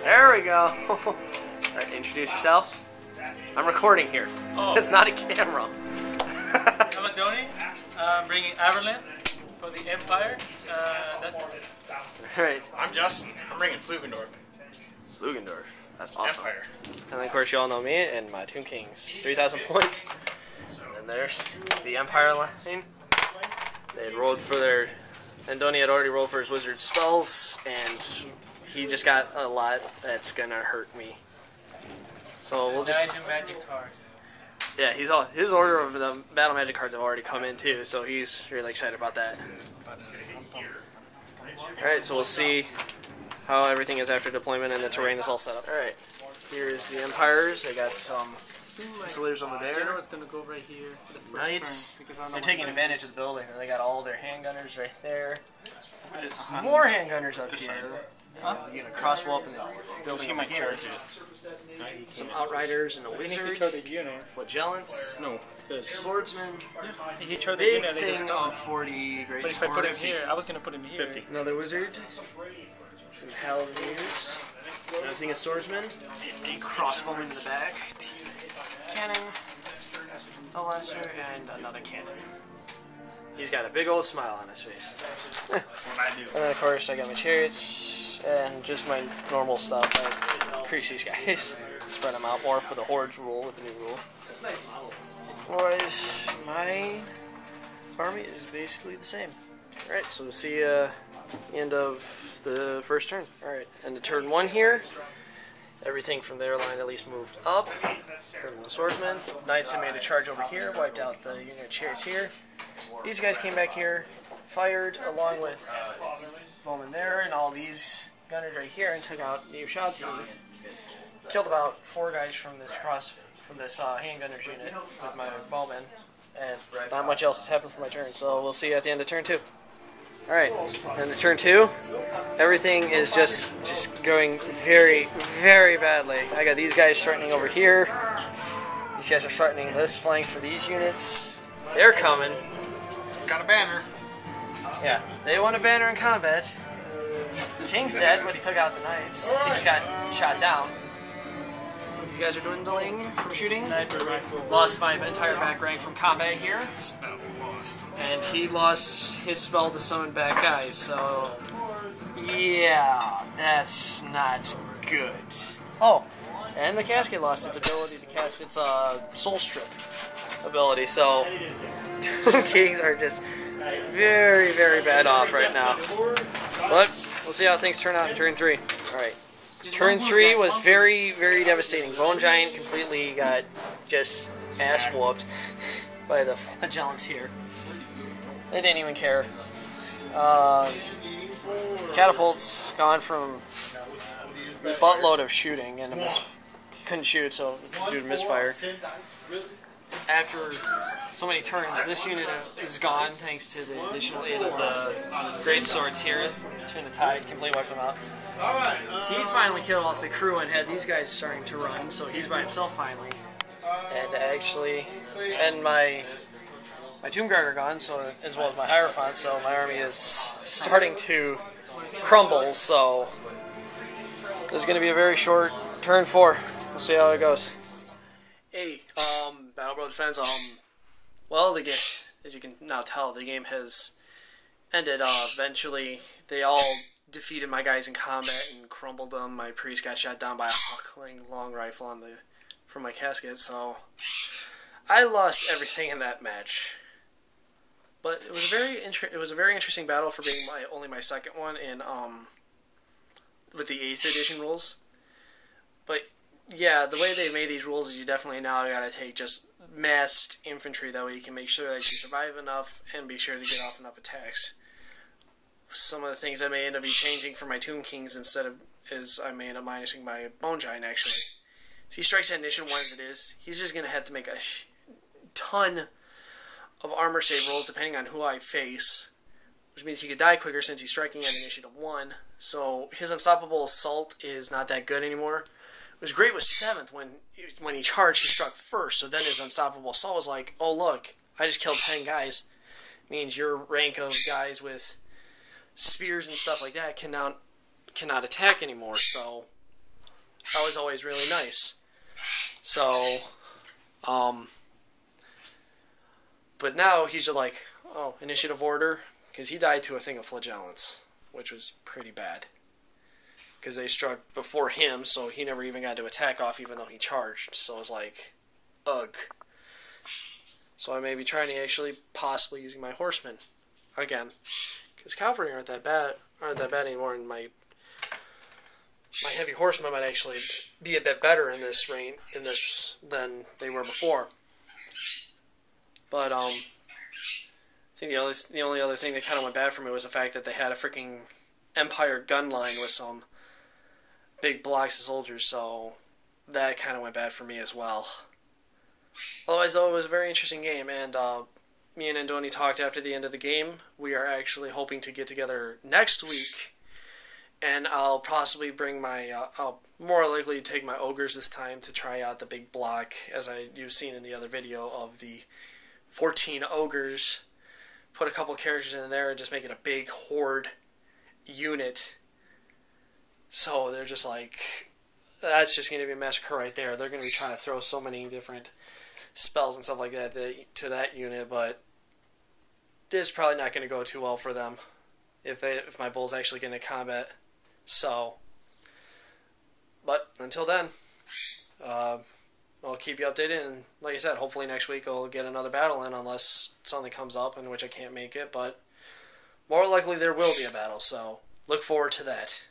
There we go. Alright, introduce yourself. I'm recording here. Oh. It's not a camera. I'm Adoni. I'm bringing Averland for the Empire. Alright. I'm Justin. I'm bringing Flugendorf. Lugendorf. That's awesome. Empire. And then, of course, you all know me and my Tomb Kings. 3,000 points. And there's the Empire line. They had rolled for their... Andoni had already rolled for his wizard spells, and he just got a lot that's gonna hurt me. So we'll just... I do magic cards. Yeah, his order of the battle magic cards have already come in too, so he's really excited about that. Alright, so we'll see how everything is after deployment and the terrain is all set up. Alright, here's the Empires. They got some Fusiliers over there. General's gonna go right here. Knights. They're taking advantage of the building. They got all their handgunners right there. More handgunners up here. You get a crossbow up in the building over here. Some Outriders and a Wizard. Flagellants. No. Swordsman. He chose the Big unit. thing of 40 great But if I put him swords. here, I was gonna put him here. 50. Another Wizard. Some Halberdiers. Another thing of Swordsman. Crossbowman in the back. Cannon. A Lesser. And another cannon. He's got a big old smile on his face. And then of course I got my chariots and just my normal stuff. I increase these guys. Spread them out more for the Hordes rule with the new rule. Otherwise, my army is basically the same. Alright, so we'll see the end of the first turn. Alright, and the turn 1 here, everything from their line at least moved up. The swordsmen. Knights had made a charge over here, wiped out the unit of chariots here. These guys came back here, fired along with bowmen there, and all these gunners right here, and took out the Ushabti. Killed about 4 guys from this handgunners unit with my bowmen, and not much else has happened for my turn. So we'll see you at the end of turn 2. All right, and the turn 2, everything is just going very, very badly. I got these guys threatening over here. These guys are threatening this flank for these units. They're coming. Got a banner. Yeah, they want a banner in combat. King's dead, but he took out the knights. He just got shot down. These guys are dwindling from shooting. Lost my entire back rank from combat here. Spell lost. And he lost his spell to summon back guys, so... yeah, that's not good. Oh, and the casket lost its ability to cast its soul strip ability, so... Kings are just very, very bad off right now. But we'll see how things turn out in turn 3. Alright. Turn 3 was very, very devastating. Bone Giant completely got just ass whooped by the flagellants here. They didn't even care. Catapults gone from a buttload of shooting, and he couldn't shoot, so due to misfire. After so many turns, this unit is gone thanks to the additional aid of the great swords here. Turn the tide, completely wiped them out. He finally killed off the crew and had these guys starting to run, so he's by himself finally. And my Tomb Guard are gone, so as well as my Hierophant, so my army is starting to crumble. So this is going to be a very short turn 4. We'll see how it goes. Hey, Battlebro Defense, well, the game, as you can now tell, the game has ended. Eventually, they all defeated my guys in combat and crumbled them. My priest got shot down by a huckling long rifle from my casket, so I lost everything in that match. But it was a very interesting battle for being only my second one in with the 8th edition rules. But yeah, the way they made these rules is you definitely now gotta take just massed infantry, that way you can make sure that you survive enough and be sure to get off enough attacks. Some of the things I may end up changing for my Tomb Kings is I may end up minusing my Bone Giant actually. So he strikes at initiative 1 as it is. He's just gonna have to make a ton of armor save rolls depending on who I face, which means he could die quicker since he's striking at initiative 1. So his unstoppable assault is not that good anymore. It was great with 7th when he charged, he struck first. So then his unstoppable assault was like, oh look, I just killed 10 guys. Means your rank of guys with spears and stuff like that can now cannot attack anymore, so that was always really nice. So, but now he's just like, oh, initiative order, because he died to a thing of flagellants, which was pretty bad. Because they struck before him, so he never even got to attack off, even though he charged. So it was like, ugh. So I may be trying to actually possibly using my horsemen again, because cavalry aren't that bad anymore, and my heavy horsemen might actually be a bit better in this than they were before. But I think the only other thing that kind of went bad for me was the fact that they had a freaking Empire gun line with some big blocks of soldiers, so that kind of went bad for me as well. Otherwise, though, it was a very interesting game, and me and Andoni talked after the end of the game. We are actually hoping to get together next week, and I'll possibly bring I'll more likely take my ogres this time to try out the big block, as you've seen in the other video of the 14 ogres. Put a couple characters in there and just make it a big horde unit. So they're just like, that's just going to be a massacre right there. They're going to be trying to throw so many different spells and stuff like that to that unit, but this is probably not going to go too well for them if my bull's actually get into combat. So, but until then, I'll keep you updated, and like I said, hopefully next week I'll get another battle in, unless something comes up in which I can't make it, but more likely there will be a battle, so look forward to that.